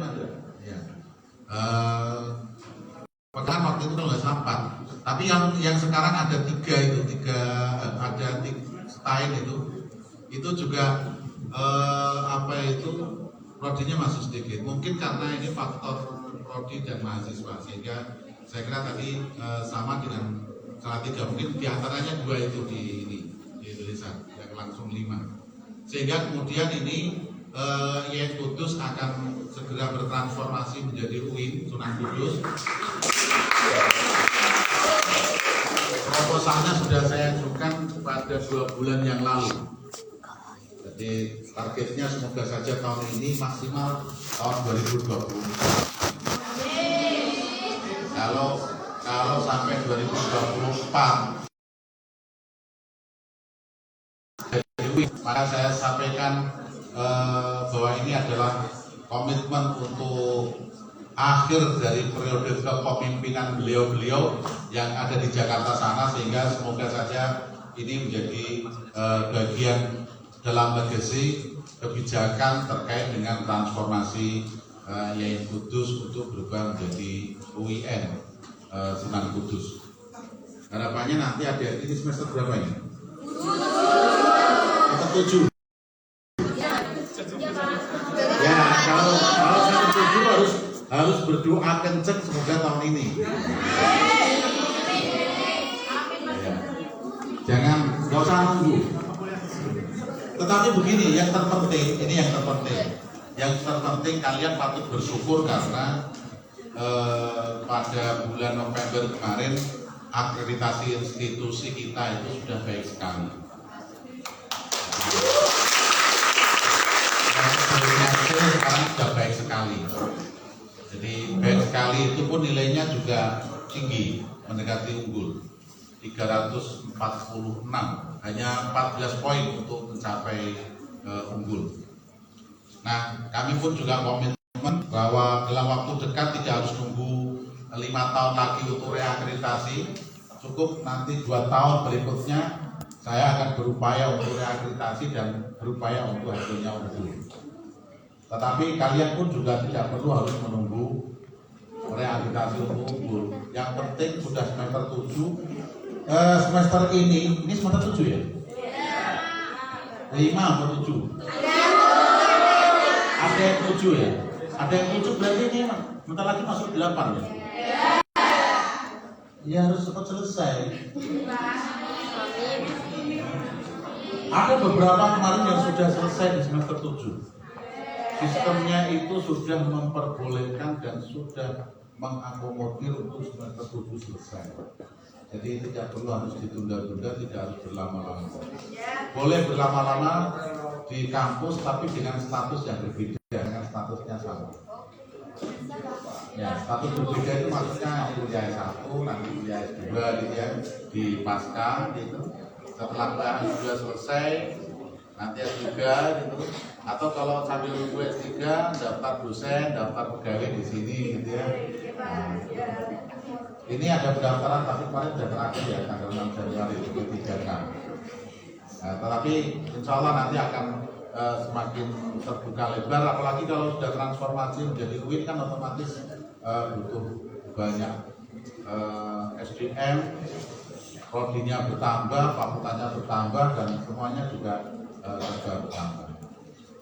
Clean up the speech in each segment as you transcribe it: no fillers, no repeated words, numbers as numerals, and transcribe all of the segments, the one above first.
ada. Ya. Padahal waktu itu kalau nggak salah 4. Tapi yang sekarang ada 3 itu, ada 3 style itu juga prodinya masih sedikit. Mungkin karena ini faktor prodi dan mahasiswa, sehingga saya kira tadi sama dengan salah 3. Mungkin diantaranya 2 itu di Indonesia, yang langsung 5. Sehingga kemudian ini YN Kudus akan segera bertransformasi menjadi UIN Sunan Kudus. Proposalnya sudah saya ajukan pada 2 bulan yang lalu. Jadi targetnya semoga saja tahun ini, maksimal tahun 2020. Kalau sampai 2024, maka saya sampaikan bahwa ini adalah komitmen untuk akhir dari periode kepemimpinan beliau-beliau yang ada di Jakarta sana, sehingga semoga saja ini menjadi bagian dalam legasi kebijakan terkait dengan transformasi YN Kudus untuk berubah menjadi UIN Sunan Kudus. Harapannya nanti ada ini semester berapa ini? Semester 7. Ya, kalau semester 7 harus berdoa kenceng semoga tahun ini. Ya. Jangan, nggak usah nunggu. Tetapi begini, yang terpenting kalian patut bersyukur karena pada bulan November kemarin akreditasi institusi kita itu sudah baik sekali. Sekarang sudah baik sekali. Jadi baik sekali itu pun nilainya juga tinggi, mendekati unggul. 346, hanya 14 poin untuk mencapai unggul. Nah, kami pun juga komitmen bahwa dalam waktu dekat tidak harus nunggu 5 tahun lagi untuk reakreditasi, cukup nanti 2 tahun berikutnya saya akan berupaya untuk reakreditasi dan berupaya untuk hasilnya unggul. Tetapi kalian pun juga tidak perlu harus menunggu reakreditasi untuk unggul. Yang penting sudah semester 7. Semester ini semester 7 ya? 5 atau 7? Ada yang 7 ya? Ada yang 7 berarti ini bentar lagi masuk 8 ya? Ya harus cepat selesai. Ada beberapa kemarin yang sudah selesai di semester 7. Sistemnya itu sudah memperbolehkan dan sudah mengakomodir untuk semester 7 selesai. Jadi tidak perlu harus ditunda-tunda, tidak harus berlama-lama. Boleh berlama-lama di kampus tapi dengan status yang berbeda, dengan statusnya sama. Ya, status berbeda itu maksudnya kuliah S1, nanti kuliah S2 gitu ya, di pasca gitu. Setelah kuliah S2 selesai, nanti S3 gitu. Atau kalau sambil nunggu S3, daftar dosen, daftar pegawai di sini gitu ya. Ini ada pendaftaran tapi kemarin sudah terakhir ya, tanggal 6 Januari itu P3K. Tetapi insya Allah nanti akan semakin terbuka lebar, apalagi kalau sudah transformasi menjadi UIN kan otomatis butuh banyak SDM, prodinya bertambah, fakultasnya bertambah, dan semuanya juga bertambah.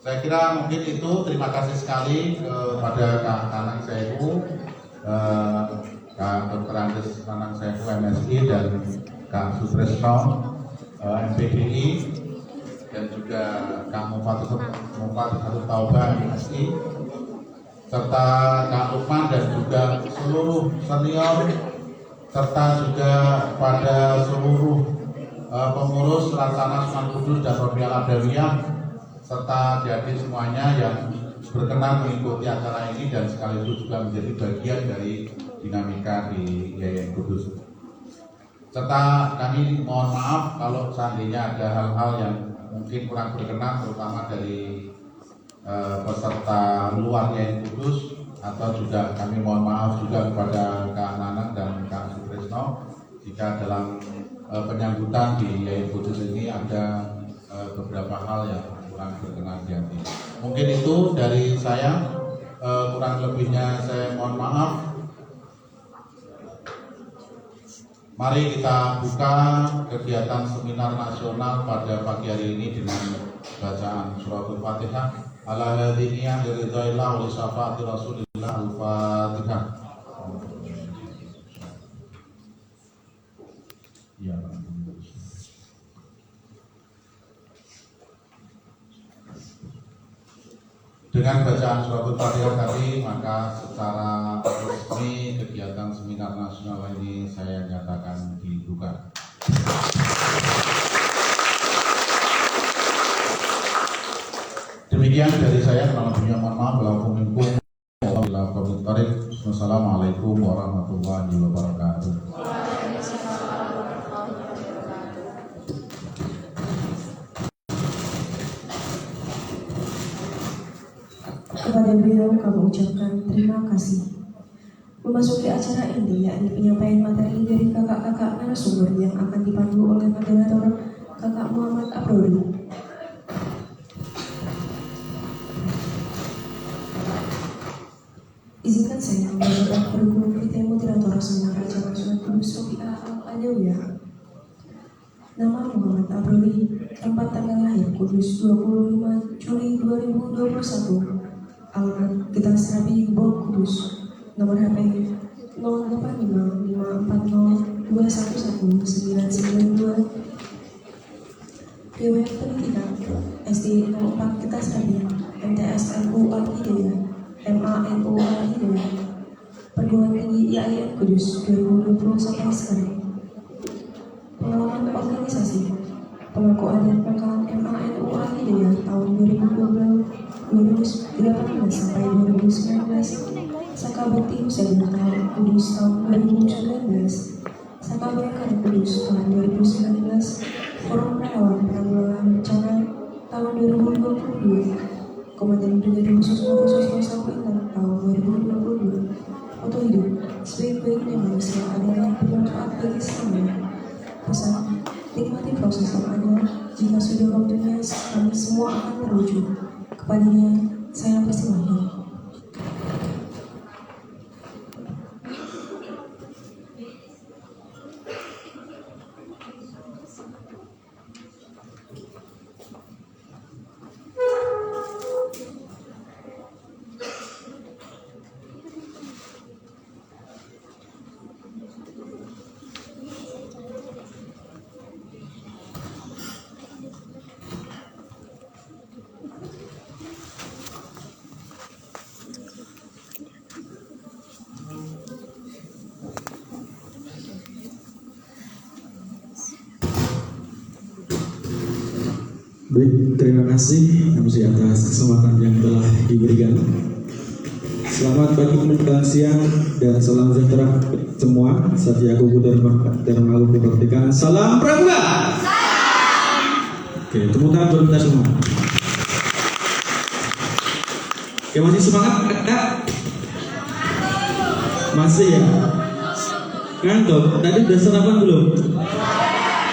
Saya kira mungkin itu. Terima kasih sekali kepada Kak Nanang Sewu, Kak Dr. Andes Nanang Sewu MSI, dan Kak Sutresno MPDI, dan juga Kak Mufatul Taubah MSI, serta Kak Lukman dan juga seluruh senior, serta juga pada seluruh pengurus Laksana Sunan Kudus dan Robial Adawiyah, serta adik-adik semuanya yang berkenan mengikuti acara ini dan sekaligus juga menjadi bagian dari dinamika di YN Kudus. Serta kami mohon maaf kalau seandainya ada hal-hal yang mungkin kurang berkenan, terutama dari peserta luar YN Kudus, atau juga kami mohon maaf juga kepada Kak Nanang dan Kak Sutresno jika dalam penyambutan di YN Kudus ini ada beberapa hal yang kurang berkenan di hati. Mungkin itu dari saya. kurang lebihnya saya mohon maaf. Mari kita buka kegiatan seminar nasional pada pagi hari ini dengan bacaan suratul Fatihah. Ala hadiniyah liridhaillah wa li syafaati Rasulillah. Al-Fatihah. Ya. Dengan bacaan suratul Fatihah tadi, maka secara resmi kegiatan seminar nasional ini saya nyatakan dibuka. Demikian dari saya, kurang lebihnya mohon maaf. Wassalamualaikum warahmatullahi wabarakatuh. Kepada beliau kami ucapkan terima kasih. Memasuki acara ini yakni penyampaian materi dari kakak-kakak narasumber yang akan dipandu oleh moderator Kakak Muhammad Abrori. Izinkan saya membacakan kurikulum vitae moderator seminar acara Sunan Kudus Robiah Al-Adawiyah. Nama Muhammad Abrori, tempat tanggal lahir Kudus 25 Juli 2021. Alamat Kita Serabi Bom Kudus, nomor HP 085540211992. Riwayat pendidikan SD 04 Kita Serabi, MTSNU Al-Hidayah, MANU Al-Hidayah, Perguruan Tinggi IAIN Kudus 2020 sampai sekarang. Pengalaman organisasi pengakuan dan pengkalan MANU Al-Hidayah tahun 2018 sampai 2019, Saka Bakti Hussein tahun Kudus tahun 2019, Saka Bayangkara Kudus tahun 2019, Forum Relawan Penanggulangan Bencana tahun 2022, Komandan Brigade Khusus Nusa Intan tahun 2022. Foto hidup sebaik-baiknya manusia adalah bermanfaat bagi semuanya. Pesan, nikmati proses yang ada. Jika sudah waktunya, kami semua akan terwujud. Kepadanya, saya persilahkan. Baik, terima kasih MC atas kesempatan yang telah diberikan. Selamat pagi, menjelang siang, dan salam sejahtera semua. Satya Kubu dan Malu Kemerdekaan. Salam Pramuka. Oke, tepuk tangan buat kita semua. Oke, masih semangat, Kak? Masih ya? Ngantuk? Tadi udah sarapan belum?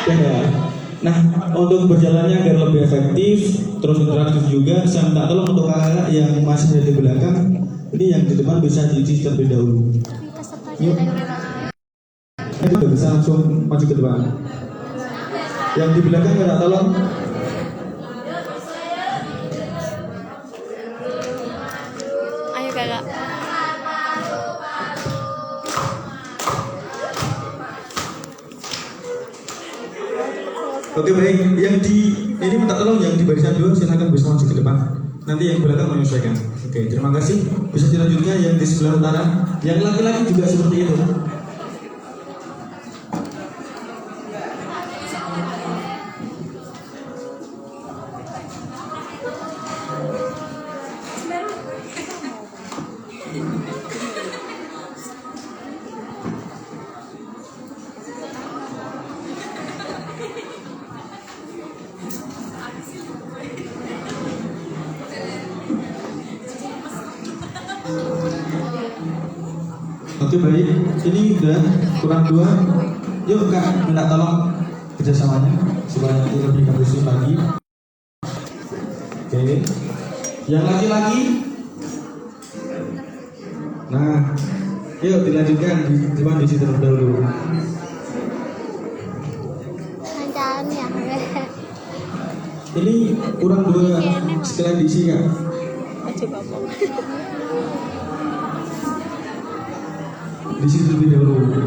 Ya. Nah, untuk berjalannya agar lebih efektif, terus interaktif juga, saya minta tolong untuk kakak yang masih ada di belakang, ini yang di depan bisa diisi terlebih dahulu. Yuk, ini udah bisa langsung maju ke depan. Yang di belakang minta tolong. Ayo kakak. Oke, baik, yang di ini minta tolong yang di barisan dua silakan bisa maju ke depan. Nanti yang belakang menyesuaikan. Oke, terima kasih. Bisa dilanjutkan yang di sebelah utara. Yang laki-laki juga seperti itu. Oke, baik, ini udah kurang dua. Yuk kak, minta tolong kerjasamanya supaya nanti lebih kondusif lagi. Oke, yang laki-laki Nah, yuk dilanjutkan di situ dahulu. Lancaran ya. Ini kurang dua sekalian diisi kan? Di situ terlebih dahulu.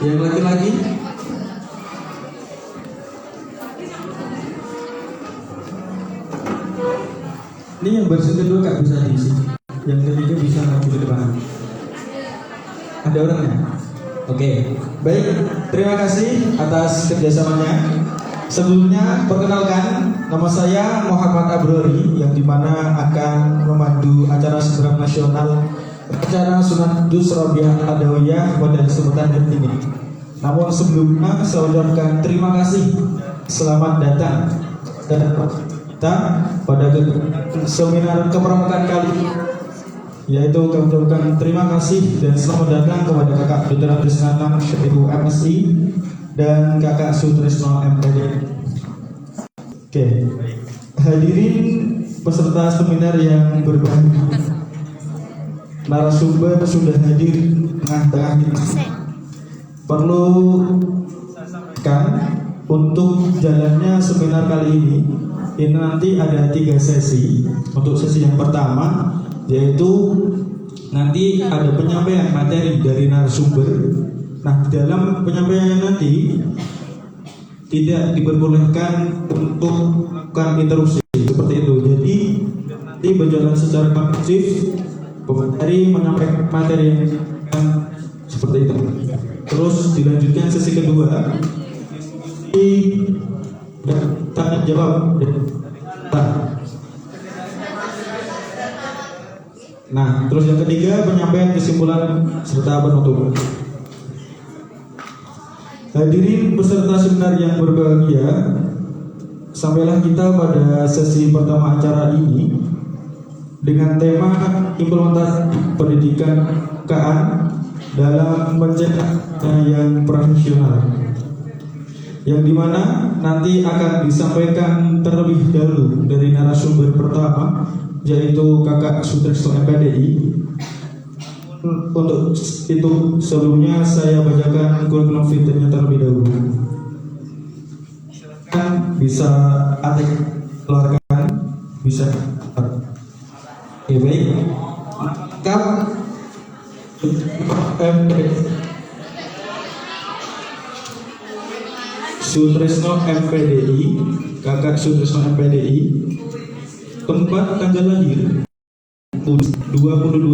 Yang laki-laki ini yang barusan kedua gak bisa diisi, yang ketiga bisa maju ke depan. Ada orangnya? Oke, baik. Terima kasih atas kerjasamanya. Sebelumnya perkenalkan, nama saya Muhammad Abrori, yang dimana akan memandu acara sejarah nasional, acara Sunnatus Rabiah Adawiyah pada kesempatan ini. Namun sebelumnya saya ucapkan terima kasih, selamat datang dan kita pada seminar kepramukaan kali ini, yaitu kami ucapkan terima kasih dan selamat datang kepada Kakak Dr. Abdisnanang Ibu MSI dan Kakak Sutrisno MPD. Oke, hadirin peserta seminar yang berbahagia, narasumber sudah hadir tengah-tengah kita. Perlu kan untuk jalannya seminar kali ini nanti ada 3 sesi. Untuk sesi yang pertama yaitu nanti ada penyampaian materi dari narasumber. Nah, dalam penyampaian nanti tidak diperbolehkan untuk melakukan interupsi seperti itu. Jadi nanti berjalan secara kondusif, pemateri menyampaikan materi yang seperti itu. Terus dilanjutkan sesi kedua, tanya jawab. Nah, terus yang ketiga penyampaian kesimpulan serta penutup. Hadirin peserta seminar yang berbahagia, sampailah kita pada sesi pertama acara ini dengan tema implementasi pendidikan KAN dalam mencetak yang profesional, yang dimana nanti akan disampaikan terlebih dahulu dari narasumber pertama, yaitu Kakak Sutrisno MPDI. Untuk itu sebelumnya saya bacakan kurikulum vitae-nya terlebih dahulu. Kan bisa atik keluarkan, bisa. Oke, baik. Kak Sutrisno MPDI, Kakak Sutrisno MPDI, tempat tanggal lahir 22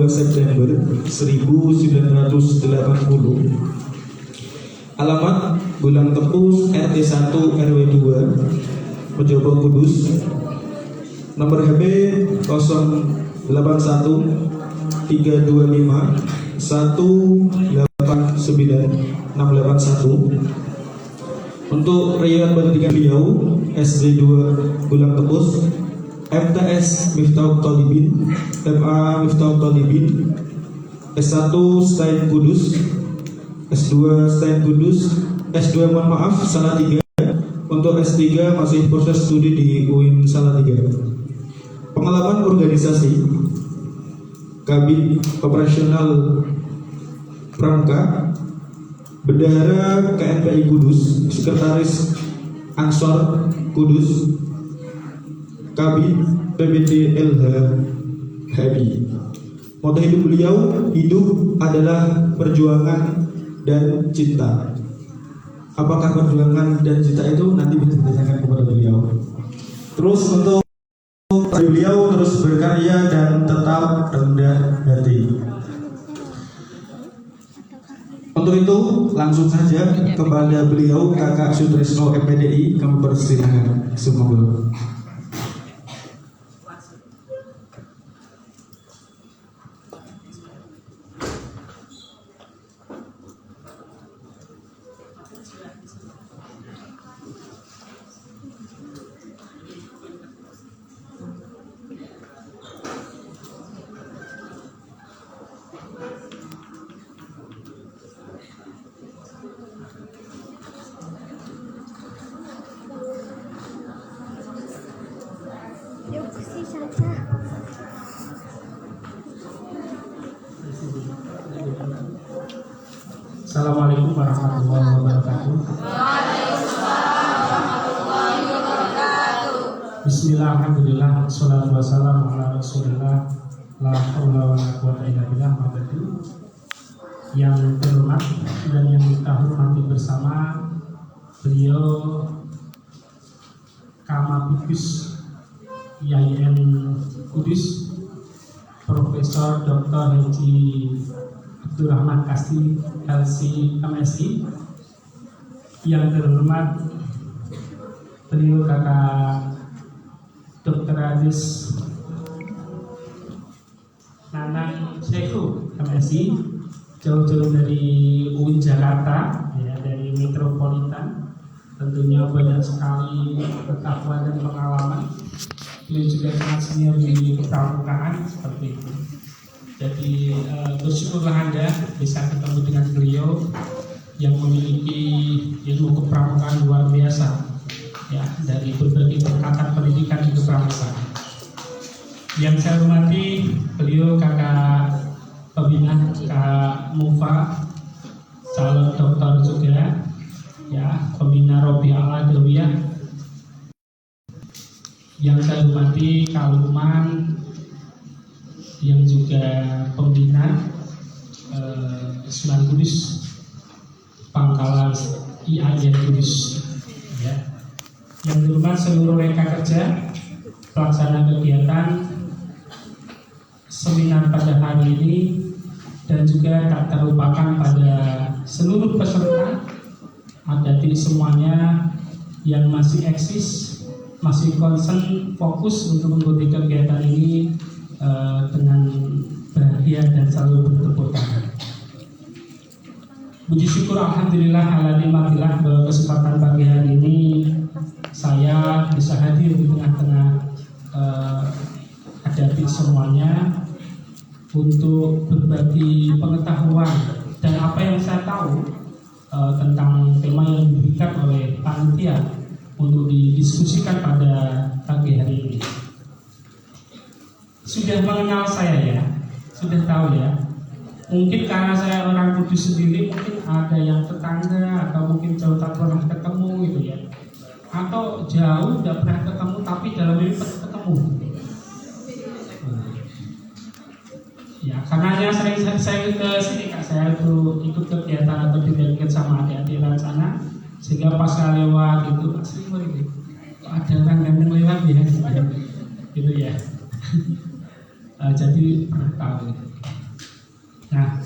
September 1980, alamat Bulang Tepus RT 1 RW 2 Mojobo Kudus, nomor HP 081 325 189 681. Untuk riwayat pendidikan beliau SD 2 Bulang Tepus, MTS Miftahul Thalibin, MA Miftahul Thalibin, S1 Stein Kudus, S2 Stein Kudus, S2 mohon maaf Salatiga. Untuk S3 masih proses studi di UIN Salatiga. Pengalaman organisasi Kabin Operasional Pramuka, Bendahara KNPI Kudus, Sekretaris Ansor Kudus, Kabin PBD LH HMI. Moto hidup beliau, hidup adalah perjuangan dan cinta. Apakah perjuangan dan cinta itu nanti bisa ditanyakan kepada beliau. Terus untuk beliau terus berkarya dan tetap rendah hati. Untuk itu langsung saja kepada beliau Kakak Sutrisno MPDI, kami persilakan. Semoga. Assalamualaikum warahmatullahi wabarakatuh. Bismillah, alhamdulillah, wassalatu wassalamu ala rasulillah, la haula wa la quwwata illa billah, ma ba'du. Yang terhormat dan yang kita hormati bersama, beliau Kamapikus IAIN Kudus, Profesor Dr. Haji Abdurrahman Kasdi, LC MSI. Yang terhormat beliau Kakak Dr. Aziz Nanang Syehu MSI, jauh-jauh dari UIN Jakarta, ya, dari metropolitan. Tentunya banyak sekali pengetahuan dan pengalaman. Beliau juga sangat senior di kepramukaan seperti itu. Jadi bersyukurlah Anda bisa ketemu dengan beliau yang memiliki ilmu kepramukaan luar biasa, ya, dari berbagai tingkatan pendidikan di kepramukaan. Yang saya hormati beliau Kakak Pembina Kak Mufa, calon dokter juga, ya, Pembina Robiah Al-Adawiyah. Yang saya hormati Kak Lukman, yang juga Pembina Sunan Kudus, Pangkalan IAIN Kudus, ya. Yang terhormat seluruh rekan kerja pelaksana kegiatan seminar pada hari ini, dan juga tak terlupakan pada seluruh peserta adik semuanya yang masih eksis, masih concern, fokus untuk mengikuti kegiatan ini dengan bahagia dan selalu bertepuk tangan. Puji syukur alhamdulillah ala nikmatillah, bahwa kesempatan pagi hari ini saya bisa hadir di tengah-tengah adik semuanya untuk berbagi pengetahuan dan apa yang saya tahu tentang tema yang diberikan oleh panitia untuk didiskusikan pada pagi hari ini. Sudah mengenal saya ya, sudah tahu ya. Mungkin karena saya orang Kudus sendiri, mungkin ada yang tetangga atau mungkin jauh tak pernah ketemu gitu ya, atau jauh tidak pernah ketemu tapi dalam mimpi ketemu. Ya, karenanya saya ke sini Kak, saya itu ikut kegiatan atau dikit sama adik-adik sana, sehingga pas saya lewat itu asli gitu, ada orang ganteng lewat ya, gitu ya. Jadi pernah tahu. Nah,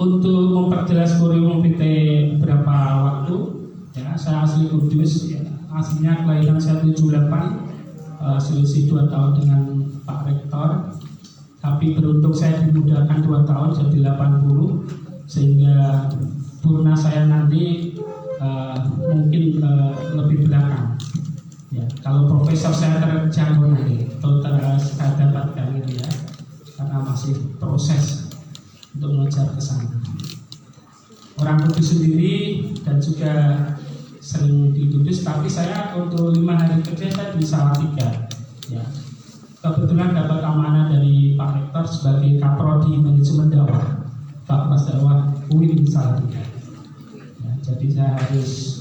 untuk memperjelas kurikulum PT beberapa waktu, ya, saya asli Kudus, ya, aslinya kelahiran saya 78, selisih 2 tahun dengan Pak Rektor, tapi beruntung saya dimudahkan 2 tahun jadi 80, sehingga purna saya nanti mungkin lebih belakang. Ya, kalau profesor saya terjangkau nanti, total saya dapatkan gitu ya, karena masih proses untuk mengejar ke sana. Orang Kudus sendiri dan juga sering di Kudus, tapi saya untuk 5 hari kerja saya di Salatiga. Ya, kebetulan dapat amanah dari Pak Rektor sebagai Kaprodi Manajemen Dakwah, Fakultas Dakwah UIN Salatiga. Ya, jadi saya harus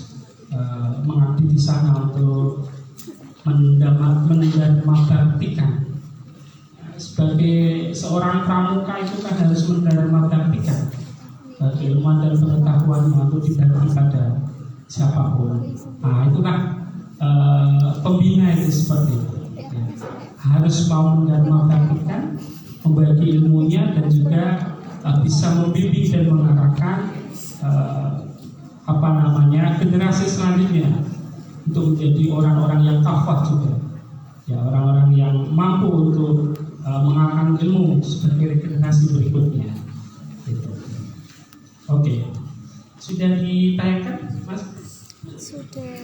mengabdi di sana untuk mendharmabaktikan. Sebagai seorang pramuka itu kan harus mendharmabaktikan keilmuan dan pengetahuan untuk dibagi pada siapapun. Nah, itulah pembina itu seperti itu. Ya. Harus mau mendharmabaktikan, membagi ilmunya, dan juga bisa membimbing dan mengarahkan generasi selanjutnya untuk menjadi orang-orang yang kafah juga. Ya, orang-orang yang mampu untuk mengarahkan ilmu sebagai generasi berikutnya. Gitu. Oke, sudah ditayangkan, Mas? Sudah.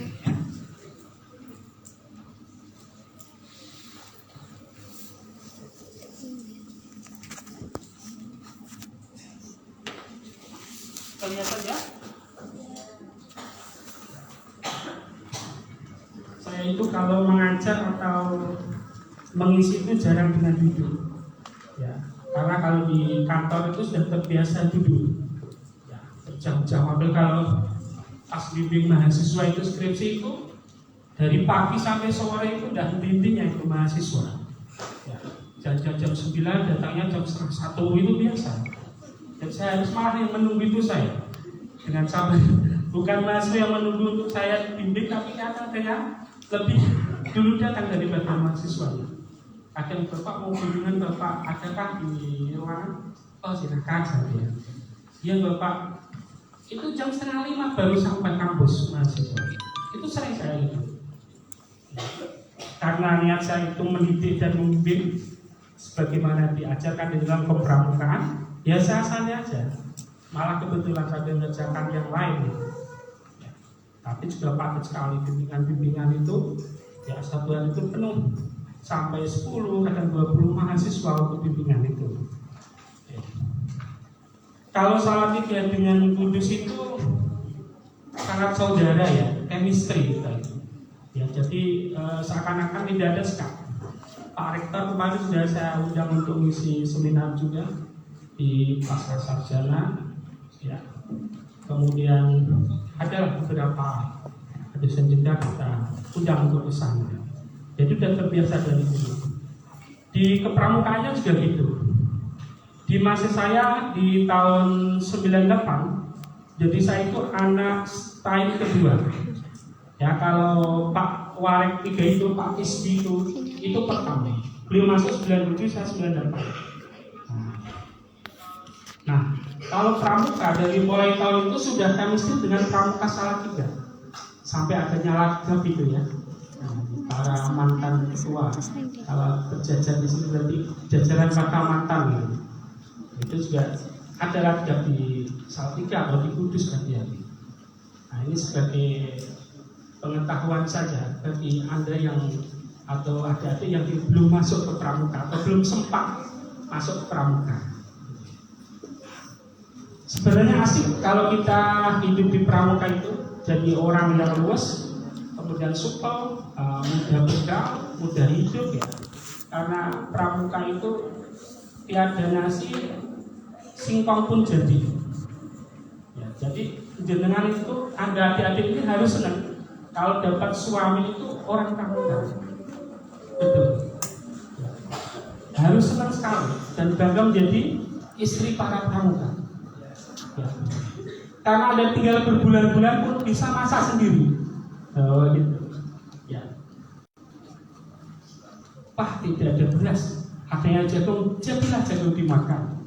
Kelihatan ya? Saya itu kalau mengajar atau mengisi itu jarang dengan duduk. Ya, Karena kalau di kantor itu sudah terbiasa duduk, ya, berjam-jam. Apalagi kalau pas bimbing mahasiswa itu skripsi itu dari pagi sampai sore itu udah bimbingnya itu mahasiswa. Ya, jam 9 datangnya jam 1 itu biasa. Dan saya harus malah yang menunggu itu saya dengan sabar. Bukan mahasiswa yang menunggu untuk saya bimbing, tapi ada yang lebih dulu datang daripada mahasiswa. Kadang Bapak mau bimbingan, Bapak adakah di ruangan? Oh silakan saja. Ya Bapak, itu jam 4:30 baru sampai kampus mahasiswa. Itu sering saya itu. Karena niat saya itu mendidik dan membimbing sebagaimana diajarkan di dalam kepramukaan, ya saya asalnya aja. Malah kebetulan saya mengerjakan yang lain. Ya. Tapi juga padat sekali bimbingan itu. Ya satu hari itu penuh sampai 10 kadang 20 mahasiswa untuk bimbingan itu. Ya. Kalau salah tiga dengan kudus itu sangat saudara ya, chemistry kita itu. Ya jadi seakan-akan tidak ada sekat. Pak Rektor kemarin sudah saya undang untuk mengisi seminar juga di Pasca Sarjana. Ya. Kemudian ada beberapa dosen juga kita undang untuk ke sana. Jadi sudah terbiasa dari dulu. Di kepramukaannya juga gitu. Di masa saya di tahun 98, jadi saya itu anak tahun kedua. Ya kalau Pak Warek 3 itu Pak Isbi itu pertama. Beliau masuk 97, saya 98. Nah, kalau pramuka dari mulai tahun itu sudah chemistry dengan pramuka Salatiga. Sampai adanya lagap itu ya. Nah, para mantan ketua kalau berjajar di sini berarti jajaran kata mantan gitu. Itu juga ada lagap di Salatiga atau di Kudus kan ya. Nah, ini sebagai pengetahuan saja bagi Anda yang atau adik-adik yang belum masuk ke pramuka atau belum sempat masuk ke pramuka. Sebenarnya asik kalau kita hidup di pramuka itu jadi orang yang luas, kemudian supel, mudah bergaul, mudah hidup ya. Karena pramuka itu tiada nasi, singkong pun jadi. Ya, jadi jenengan itu Anda adik-adik ini harus senang. Kalau dapat suami itu orang pramuka, betul. Harus senang sekali dan bangga menjadi istri para pramuka. Ya. Karena ada tinggal berbulan-bulan pun bisa masak sendiri. Oh, gitu. Ya. Pak tidak ada beras, adanya jagung, jadilah jagung dimakan.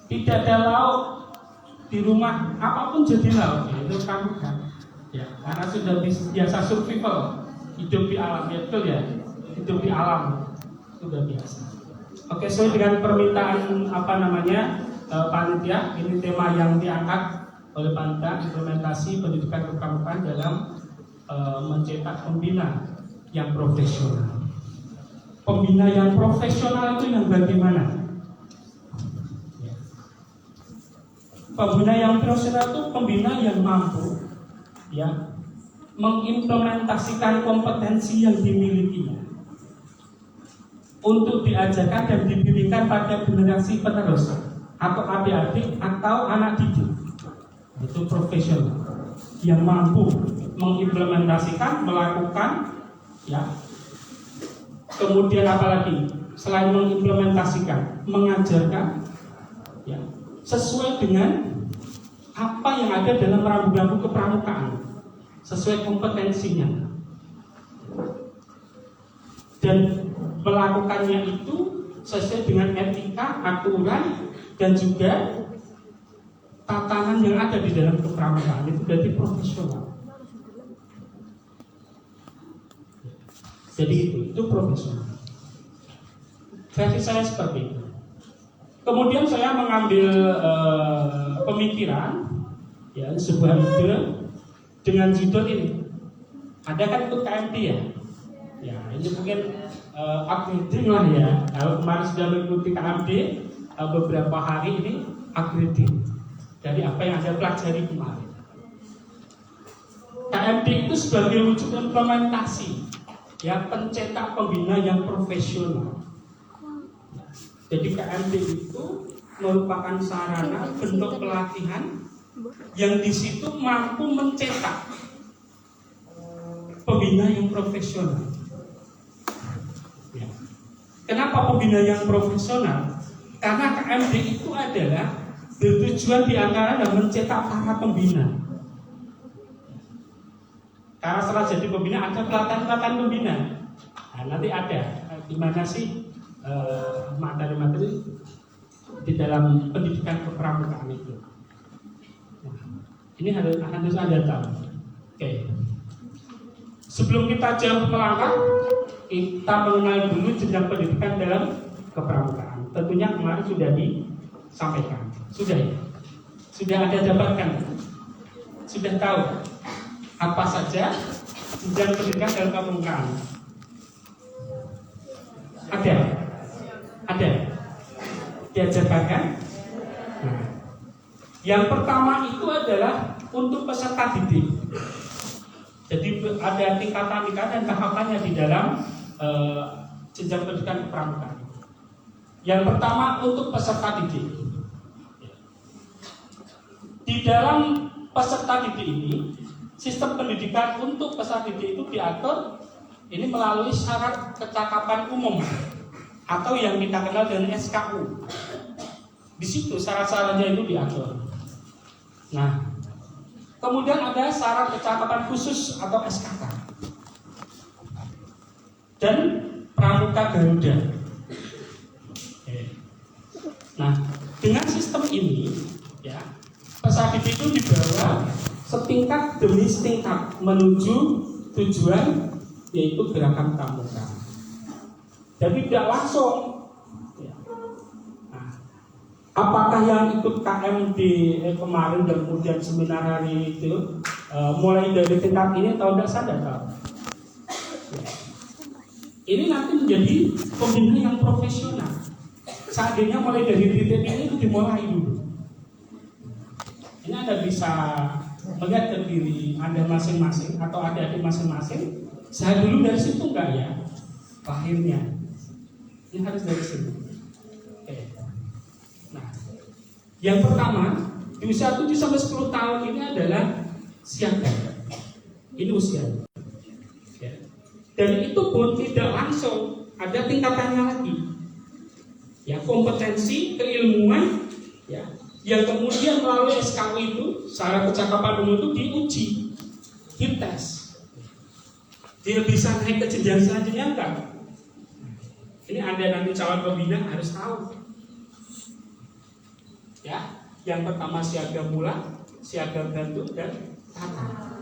Tidak ada lauk di rumah, apapun jadi lauk. Itu pramuka. Ya, karena sudah biasa survival, hidup di alam, ya betul ya, hidup di alam sudah biasa. Oke, sesuai dengan permintaan panitia, ini tema yang diangkat oleh panitia, implementasi pendidikan kepramukaan dalam mencetak pembina yang profesional. Pembina yang profesional itu yang bagaimana? Pembina yang profesional itu pembina yang mampu ya mengimplementasikan kompetensi yang dimilikinya untuk diajarkan dan dibimbingkan pada generasi penerus atau adik-adik atau anak didik. Itu profesional yang mampu mengimplementasikan, melakukan ya. Kemudian apalagi selain mengimplementasikan, mengajarkan ya sesuai dengan apa yang ada dalam rambu-rambu kepramukaan, sesuai kompetensinya, dan melakukannya itu sesuai dengan etika, aturan, dan juga tatanan yang ada di dalam kepramukaan. Itu berarti profesional. Jadi itu profesional. Versi saya seperti itu. Kemudian saya mengambil pemikiran, ya sebuah ide dengan judul ini. Ada kan ikut KMP ya? Ya ini mungkin upgrading lah ya. Kalau kemarin sudah mengikuti KMP beberapa hari ini upgrading dari apa yang Anda pelajari kemarin. KMP itu sebagai wujud implementasi, ya pencetak pembina yang profesional. Jadi KMD itu merupakan sarana bentuk pelatihan yang di situ mampu mencetak pembina yang profesional. Ya. Kenapa pembina yang profesional? Karena KMD itu adalah bertujuan diantaranya mencetak para pembina. Karena setelah jadi pembina ada pelatihan-pelatihan pembina. Nah, nanti ada di mana sih materi-materi di dalam pendidikan kepramukaan itu. Nah, ini harus Anda tahu. Oke. Sebelum kita jauh melangkah, kita mengenal dulu jenjang pendidikan dalam kepramukaan. Tentunya kemarin sudah disampaikan. Sudah ya? Sudah Anda dapatkan? Sudah tahu apa saja jenjang pendidikan dalam kepramukaan? Ada? Ada? Diajarkan kan? Nah, yang pertama itu adalah untuk peserta didik. Jadi ada tingkatan-tingkatan dan tahapannya di dalam jenjang pendidikan kepramukaan. Yang pertama untuk peserta didik. Di dalam peserta didik ini, sistem pendidikan untuk peserta didik itu diatur ini melalui syarat kecakapan umum atau yang kita kenal dengan SKU. Di situ syarat-syaratnya itu diatur. Nah, kemudian ada syarat kecakapan khusus atau SKK dan Pramuka Garuda. Nah, dengan sistem ini, ya, peserta didik itu dibawa setingkat demi setingkat menuju tujuan yaitu gerakan pramuka. Jadi tidak langsung. Ya. Nah, apakah yang ikut KMD kemarin dan kemudian seminar hari itu mulai dari tingkat ini atau tidak sadar tahu? Ya. Ini nanti menjadi pembina yang profesional. Seandainya mulai dari titik ini itu dimulai dulu. Ini Anda bisa melihat ke diri Anda masing-masing atau adik-adik masing-masing. Saya dulu dari situ enggak ya? Lahirnya. Ini harus dari sini. Oke. Nah, yang pertama di usia 7 sampai 10 tahun ini adalah siaga. Ini usia. Ya. Dan itu pun tidak langsung, ada tingkatannya lagi. Ya, kompetensi, keilmuan, ya, yang kemudian melalui SKU itu, syarat kecakapan umum itu diuji, dites. Dia bisa naik ke jenjang selanjutnya enggak? Ini Anda nanti calon pembina harus tahu. Ya, yang pertama siaga mula, siaga bantu dan tata.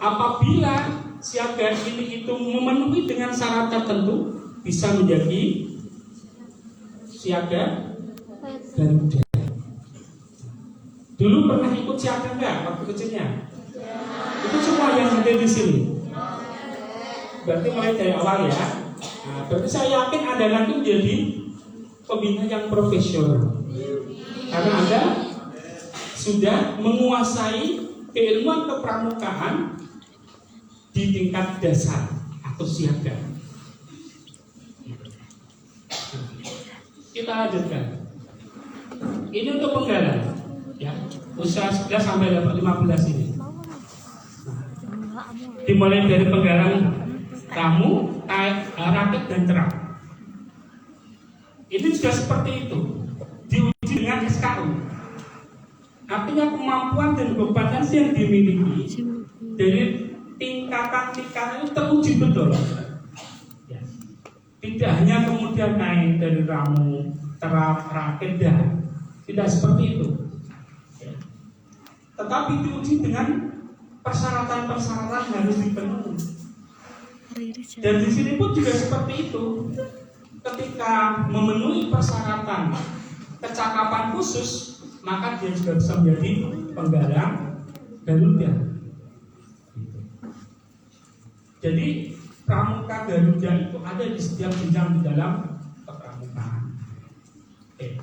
Apabila siaga ini itu memenuhi dengan syarat tertentu, bisa menjadi siaga Garuda. Dulu pernah ikut siaga enggak waktu kecilnya? Itu semua yang ada di sini. Berarti mulai dari awal ya. Nah, berarti saya yakin Anda nanti menjadi pembina yang profesional. Karena Anda sudah menguasai keilmuan kepramukaan di tingkat dasar atau siaga. Kita lanjutkan. Ini untuk penggalan, ya, usia 11 sampai 15 ini. Dimulai dari penggalan ramu, rakit dan cerak. Ini juga seperti itu, diuji dengan SKU. Artinya kemampuan dan kompetensi yang dimiliki dari tingkatan-tingkatan itu teruji betul. Ya. Tidak hanya kemudian naik dari ramu, cerak, rakit, dan tidak seperti itu. Ya. Tetapi diuji dengan persyaratan-persyaratan harus dipenuhi. Dan di sini pun juga seperti itu. Ketika memenuhi persyaratan kecakapan khusus, maka dia juga bisa menjadi penggalang Garuda. Jadi pramuka Garuda itu ada di setiap jenjang di dalam kepramukaan. Oke.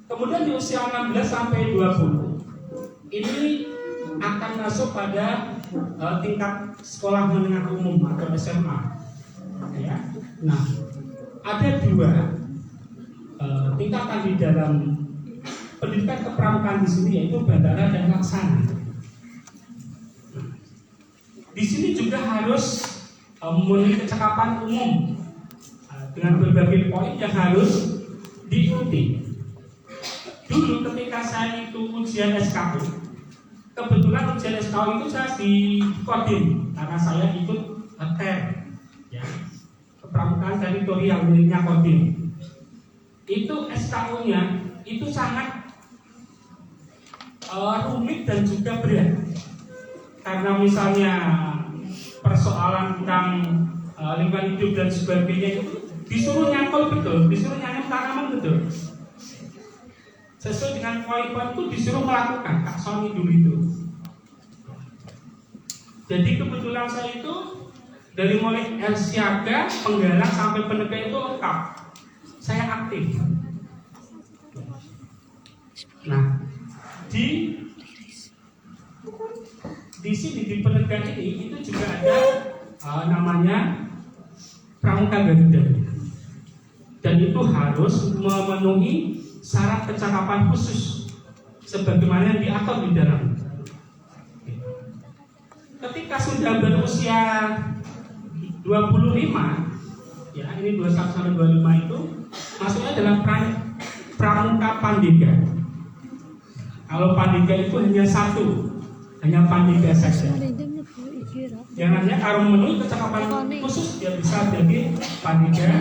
Kemudian di usia 16 sampai 20 ini akan masuk pada tingkat sekolah menengah umum atau SMA. Ya. Nah, ada dua tingkatan di dalam pendidikan kepramukaan di sini, yaitu bandara dan laksana. Di sini juga harus memenuhi kecakapan umum dengan berbagai poin yang harus diikuti. Dulu ketika saya itu ujian SKU, kebetulan ujian SKU itu saya di Kodim karena saya ikut TER, ya, kepramukaan teritorial miliknya Kodim. Itu SKU-nya itu sangat rumit dan juga berat, karena misalnya persoalan tentang lingkungan hidup dan sebagainya itu disuruh nyangkul betul, disuruh nyangkul tanaman betul. Sesuai dengan poin-poin itu disuruh melakukan, Kak Sony dulu itu. Jadi kebetulan saya itu dari mulai siaga, penggalang sampai penegak itu lengkap. Saya aktif. Nah, di sini di penegak ini itu juga ada namanya Pramuka Garuda, dan itu harus memenuhi syarat kecakapan khusus sebagaimana yang diatur di dalam. Ketika sudah berusia 25, ya ini 21 sampai 25 itu masuknya dalam Pramuka Pandega. Kalau Pandega itu hanya satu, hanya Pandega saja. Yang namanya kalau memenuhi kecakapan khusus dia bisa jadi Pandega.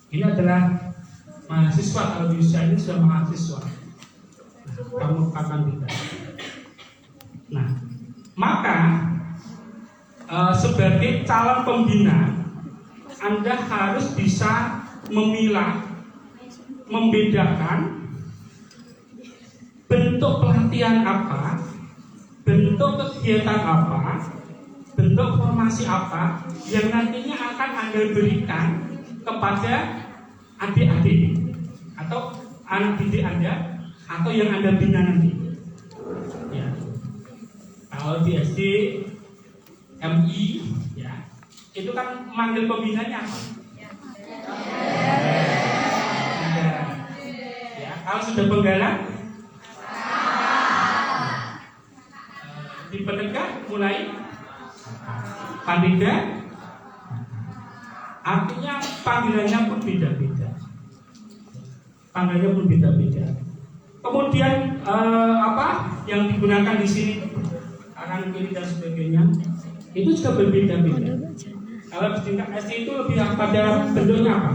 Ini adalah mahasiswa, kalau di usia ini sudah mahasiswa. Kamu akan tidak. Nah, maka sebagai calon pembina, Anda harus bisa memilah, membedakan bentuk pelatihan apa, bentuk kegiatan apa, bentuk formasi apa yang nantinya akan Anda berikan kepada adik-adik atau anak didik Anda atau yang Anda bina nanti. Ya. Kalau di SD, MI, ya, itu kan manggil pembinanya apa? Ya, kalau sudah penggalang, di penegak mulai Pandega, artinya panggilannya pun beda-beda. Panggilannya pun beda-beda. Kemudian apa yang digunakan di sini, kanan kiri dan sebagainya, itu juga berbeda-beda. Kalau di tingkat SD itu lebih pada bentuknya apa?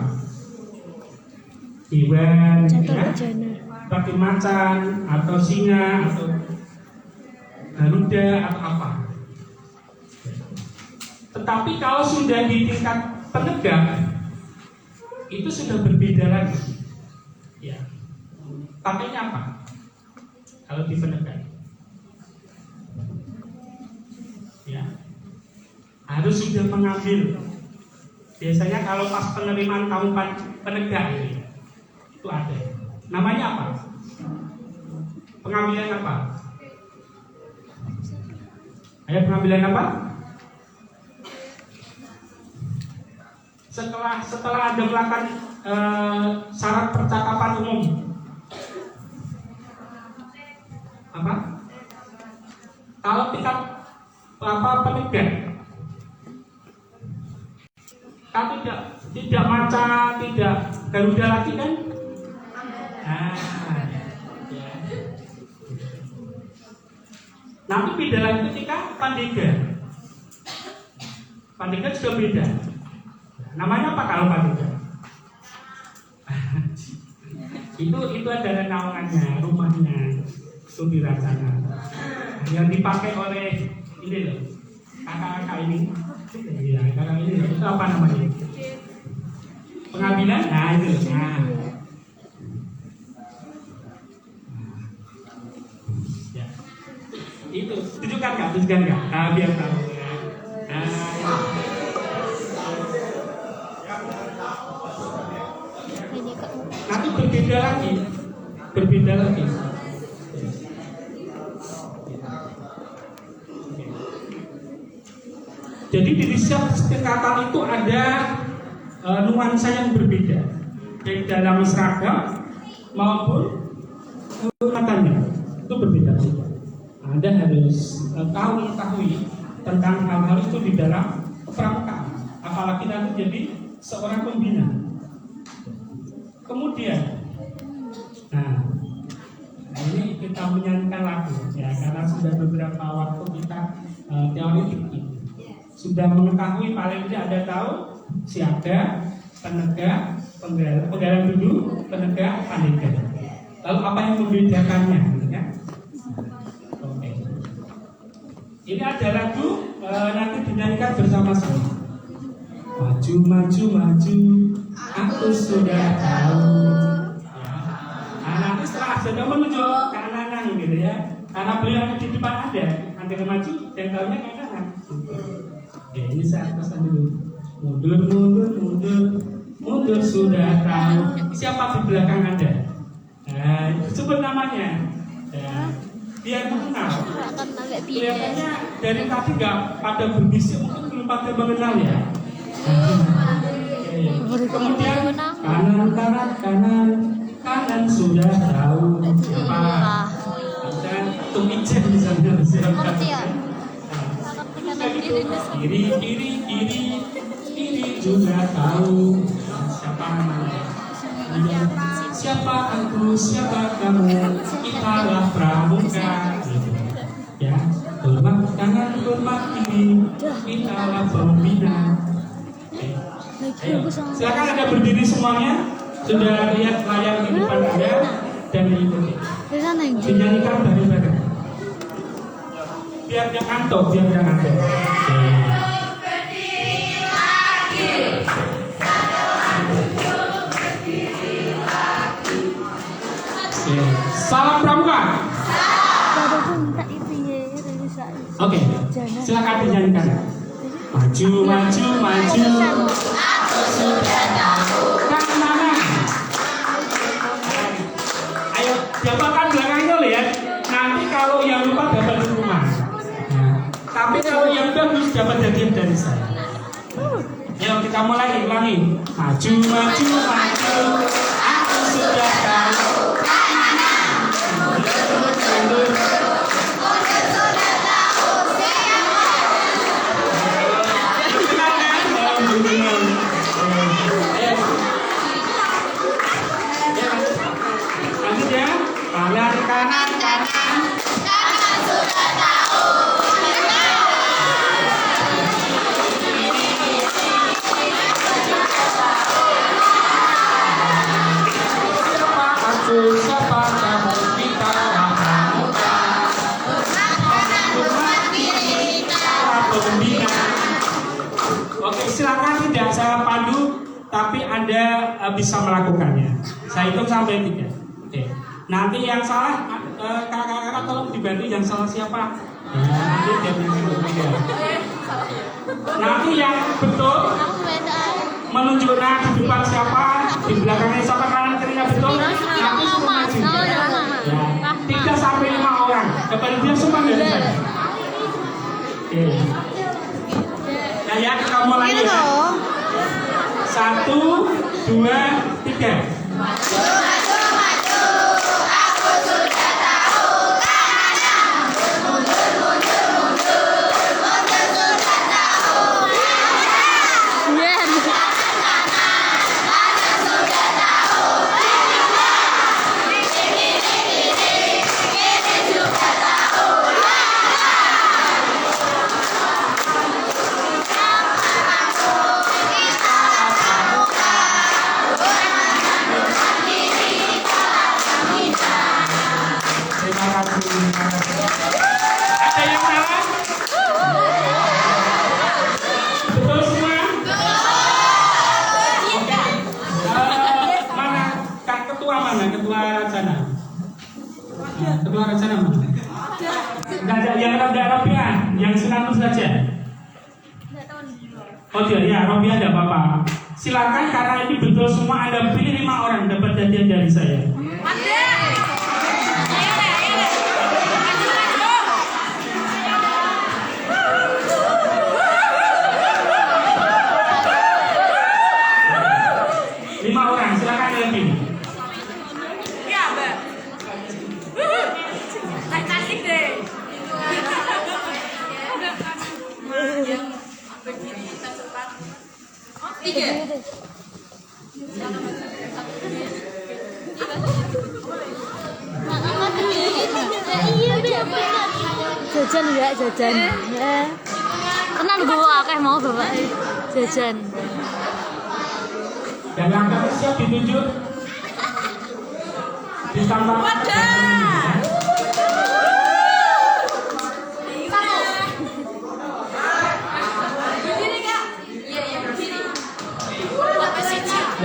Iwan, ya, seperti macan atau singa atau garuda atau apa. Tetapi kalau sudah di tingkat penegak, itu sudah berbeda lagi. Ya, pakainya apa? Kalau di penegak, ya, harus sudah mengambil. Biasanya kalau pas penerimaan kamu penegak ini, itu ada. Namanya apa? Pengambilan apa? Ayo, pengambilan apa? Setelah Anda melakukan syarat percakapan umum, apa? Kalau tingkat penegak, kan tidak macan, tidak garuda lagi kan? Ya. Nanti beda lagi ketika Pandega. Pandega juga beda. Namanya apa kalau Pandega? itu adalah naungannya, rumahnya, itu dirasana. Yang dipakai oleh ini loh, kakak-kakak ini. Ya, kakak ini loh, itu apa namanya? Pengambilan, nah itu loh. Nah. Ya. Itu, tunjukkan nggak? Biar tahu ya. Nah, nanti berbeda lagi. Jadi di setiap tingkatan itu ada nuansa yang berbeda, baik dalam seragam maupun kelihatannya itu berbeda-beda. Anda harus mengetahui tentang hal-hal itu di dalam pramuka, apalagi nanti jadi seorang pembina. Kemudian, nah ini kita menyanyikan lagu ya, karena sudah beberapa waktu kita teoritik sudah mengetahui, paling tidak ada tahu siaga, penegak, penggalan duduk, penegak, pandega. Lalu apa yang membedakannya? Ya? Oke. Ini ada lagu nanti dinyanyikan bersama-sama. Maju, maju, maju, aku sudah tahu. Nah, nanti setelah sudah menuju kanan gitu ya, karena beliau di depan ada, antara maju dan tahunya kanan. Oke, ini saya pesan dulu. Mundur, mundur, mundur, mundur sudah tahu. Siapa di belakang Anda? Nah, sebut namanya. Ya, biar mengenal. Kelihatannya dari tadi nggak pada berbisik, mungkin belum pada mengenal ya. Kemudian kanan, kanan, kanan, kanan sudah tahu siapa. Dan tumijen misalnya siapa. Kiri, kiri, kiri, kiri juga tahu siapa namanya. Siapa aku, siapa kamu, kitalah pramuka. Gitu. Ya, hormat kanan, hormat kiri, kitalah pembina. Ayo, silakan Anda berdiri semuanya. Sudah lihat layar di depan Anda dan diikuti. Dinyanyikan bareng-bareng. Biar jangan ngantuk, biar jangan ngantuk. Salam pramuka. Oke, silakan dinyanyikan. Maju, maju, maju. Aku sudah tahu. Kanan. Ayo, jabakan belakangnya lihat. Nanti kalau yang lupa dapat hukuman. Tapi kalau yang bagus dapat hadiah dari saya. Ayo kita mulai ulangi. Maju, maju, maju. Aku sudah tahu. Mundur. Lanjut ya. Kanan, kanan, kanan. Kanan sudah tahu. Siapa aku, siapa kamu, kita pramuka. Hormat kiri, kita pembina. Oke, silakan tidak saya pandu, tapi Anda bisa melakukannya. Saya hitung sampai 3. Oke. Nanti yang salah, kakak-kakak tolong dibantu yang salah siapa? Nanti dia berbeda. Nanti yang betul menunjukkan di depan siapa, di belakangnya siapa, kanan kirinya betul. Nanti semua maju. Ya. 3 sampai 5 orang. Dapat dia semua dari saya. Oke. Nah ya, kita mulai ya. 1, 2, 3. Ada yang salah? Betul semua? Oke. Mana? Ketua mana? Ketua Rajana? Ketua Rajana mana? Enggak ada yang Robiah, yang Sinanus saja. Oh dia, ya Robiah enggak apa-apa. Silakan karena ini betul semua Anda pilih 5 orang dapat hadiah dari saya. Jajan ya, jajan. Tenang bawa akeh mau bawa jajan. Dan langkah siap ditunjuk. Ditambah.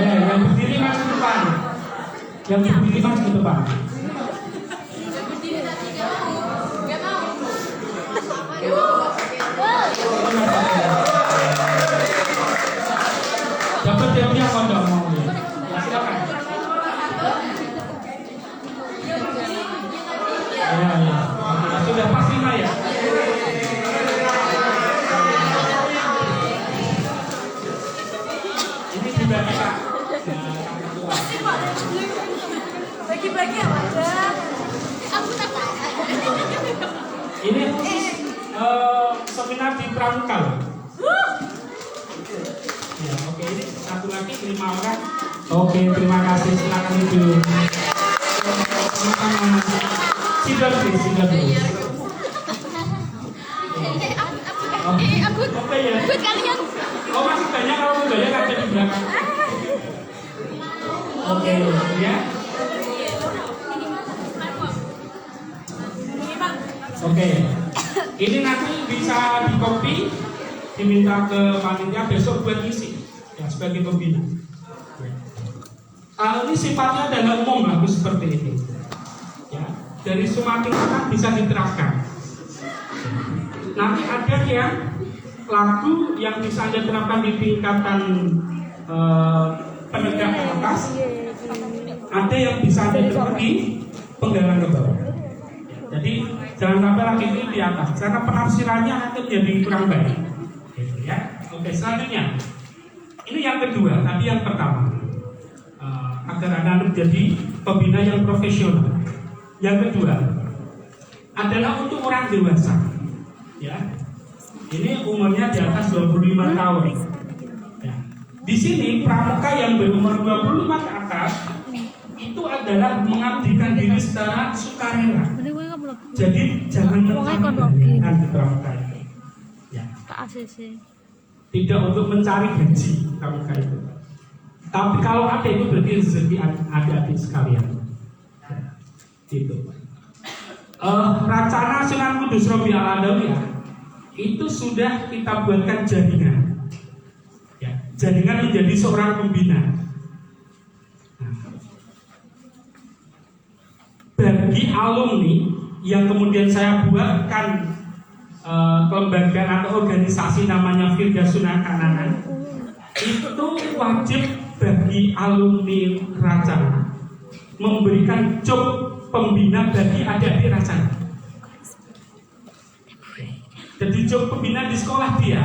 Yang berdiri masuk ke depan. Yang berdiri masuk ke depan. Dapat dia kondom mau ya. Silakan. Ya. Sudah pasti ya. Ini sudah kita. Bagi-bagi apa aja? Ini seminar di Pramuka. Ya, oke, ini satu lagi 5 orang. Oke, terima kasih, silakan Ibu. Sama-sama. Sidang please. Oke ya. Oh, masih banyak kalau banyak ada di belakang. Oke, ya. Oke, ini nanti bisa di-copy, diminta ke panitia besok buat isi ya, sebagai pembina. Ini sifatnya adalah umum lagu seperti ini. Ya, dari semua tingkatan bisa diterapkan. Nanti ada yang lagu yang bisa Anda terapkan di tingkatan penegak ke atas, ada yang bisa Anda terapkan di penggalan ke bawah. Jadi jangan sampai lagi ini di atas, karena penafsirannya nanti menjadi kurang baik. Gitu ya. Oke, selanjutnya ini yang kedua, tadi yang pertama agar Anda menjadi pembina yang profesional. Yang kedua adalah untuk orang dewasa. Ya, ini umurnya di atas 25 tahun. Ya. Di sini pramuka yang berumur 25 ke atas itu adalah mengabdikan diri secara sukarela. Jadi jangan mencari di pramuka itu. Ya. Tidak untuk mencari gaji pramuka itu. Tapi kalau ada itu berarti rezeki adik-adik sekalian. Gitu. Rencana Sunan Kudus Robi Al-Adawiyah itu sudah kita buatkan jaringan. Ya, jaringan menjadi seorang pembina. Bagi alumni yang kemudian saya buatkan kelembagaan atau organisasi namanya Firda Sunan Kananan, itu wajib bagi alumni Racana memberikan job pembina bagi adik-adik Racana. Jadi job pembina di sekolah dia,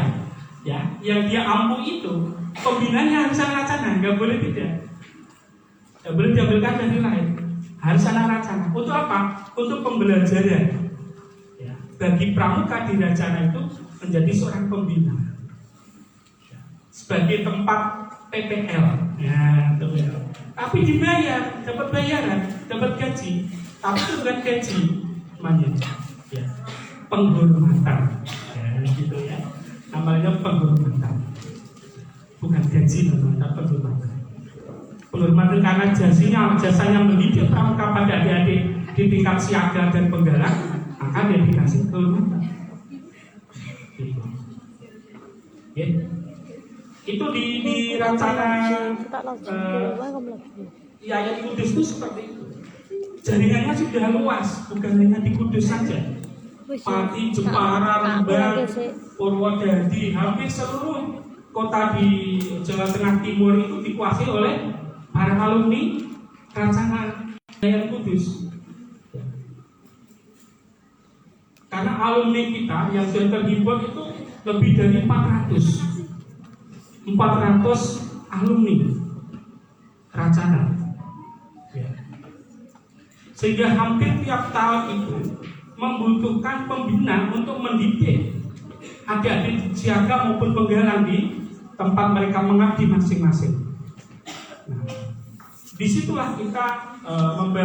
ya, yang dia ampu itu pembinanya harus anak Racana, nggak boleh tidak, nggak boleh diambilkan dari lain, harus anak Racana. Untuk apa? Untuk pembelajaran. Ya, bagi pramuka di Racana itu menjadi seorang pembina, ya, sebagai tempat PPL, ya, tapi dibayar, dapat bayaran, dapat gaji, tapi bukan gaji, namanya, ya, penghormatan, ya, gitu ya, namanya penghormatan, bukan gaji, namanya penghormatan. Penghormatan karena jasanya mendidik pramuka pada adik-adik di tingkat siaga dan penggalang, maka dia dikasih kehormatan. Gitu. Ya. Itu di rencana Yayasan Kudus itu seperti itu. Jaringannya sudah luas, bukan hanya di Kudus saja. Pati, Jepara, Rembang, Purwodadi, hampir seluruh kota di Jawa Tengah Timur itu dikuasai oleh para alumni rencana Yayasan Kudus. Karena alumni kita yang sudah terhimpun itu lebih dari 400 alumni Racana, ya. Sehingga hampir tiap tahun itu membutuhkan pembina untuk mendidik adik-adik siaga maupun penggalang di tempat mereka mengabdi masing-masing. Nah, disitulah kita